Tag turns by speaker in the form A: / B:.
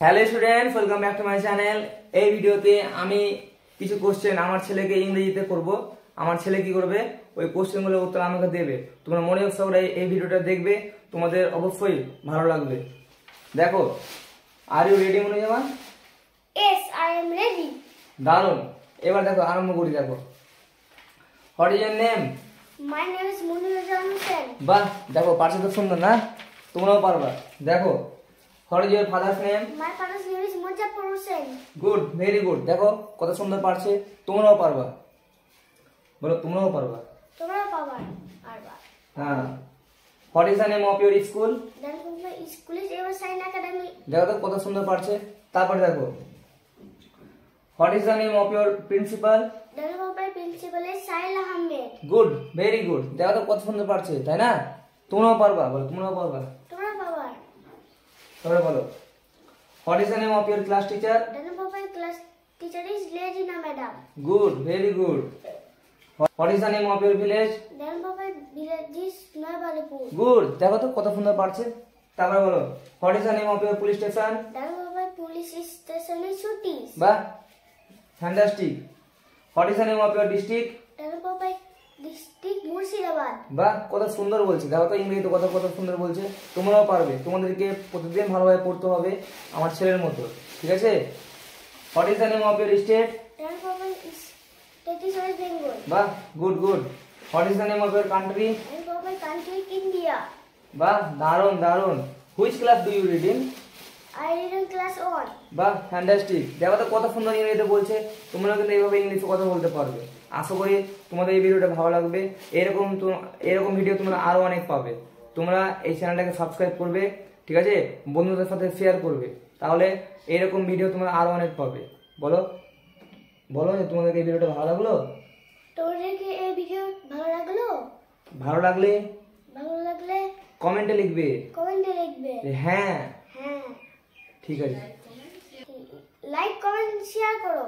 A: Hello students, welcome back to my channel. এই ভিডিওতে আমি কিছু কোশ্চেন আমার ছেলেকে ইংরেজিতে করব। আমার ছেলে কি করবে, ওই কোশ্চেনগুলোর উত্তর আমাকে দেবে। তোমরা মনে করে এই ভিডিওটা দেখবে, তোমাদের অবশ্যই ভালো লাগবে। দেখো, are you ready Monuzzaman?
B: Yes, I am ready.
A: দারুণ। এবার দেখো, আরম্ভ করি। দেখো, what is your name?
B: My name is Muniruzan Hussain.
A: বাহ, দেখো পারছে তো সুন্দর না? তোমরাও পারবা। দেখো, what is your father's name?
B: My father's name is Mujaffer Hussain.
A: Good, very good. দেখো কত সুন্দর পারছে, তোমরাও পারবা। বলো, তোমরাও পারবা।
B: তোমরা পাবার পারবা।
A: হ্যাঁ। What is the name of your school?
B: Then my school is Eversign Academy.
A: দেখো তো কত সুন্দর পারছে। তারপর দেখো, what is the name of your principal?
B: Then my principal is Sahil Ahmed.
A: Good, very good. দেখো তো কত সুন্দর পারছে, তাই না? তোমরাও পারবা। বলো, তোমরাও পারবা।
B: তোমরা পাবার।
A: তারপরে বলো, what is the name of your class teacher?
B: Then my class teacher is Lejina Madam.
A: Good, very good. What is the name of your village?
B: Then my village is Noyabalipur.
A: Good, দেখো তো কত সুন্দর পারছে। তারপরে বলো, what is the name of your police station?
B: Then my police station is Sutis.
A: বাহ, fantastic. What is the name of your district?
B: Then my district Murshidabad.
A: বাহ, কত সুন্দর বলছে। দেখো তো ইংরেজিতে কত কত সুন্দর বলছে। তোমরাও পারবে। তোমাদেরকে প্রতিদিন ভালোভাবে পড়তে হবে, আমার ছেলের মতো। ঠিক আছে? What is the name of your state?
B: Then my state is West Bengal.
A: বাহ, good good. What is the name of your country?
B: And my country India.
A: বাহ, দারুণ দারুণ। Which class do you read in?
B: I read in class 1.
A: বাহ, fantastic. দেখো তো কত সুন্দর ইংরেজিতে বলছে। তোমরা কিন্তু এইভাবে ইংলিশে কথা বলতে পারবে। আশা করি তোমাদের এই ভিডিওটা ভালো লাগবে। এরকম ভিডিও তোমরা আরো অনেক পাবে। তোমরা এই চ্যানেলটাকে সাবস্ক্রাইব করবে, ঠিক আছে? বন্ধুদের সাথে শেয়ার করবে, তাহলে এরকম ভিডিও তোমরা আরো অনেক পাবে। বলো বলো যে তোমাদেরকে এই ভিডিওটা ভালো লাগলো?
B: তোমাদেরকে এই ভিডিও ভালো লাগলো?
A: ভালো লাগলে
B: লাগলে
A: কমেন্টে লিখবে
B: কমেন্টে লিখবে
A: যে হ্যাঁ।
B: হ্যাঁ।
A: ঠিক আছে।
B: লাইক কমেন্ট শেয়ার করো।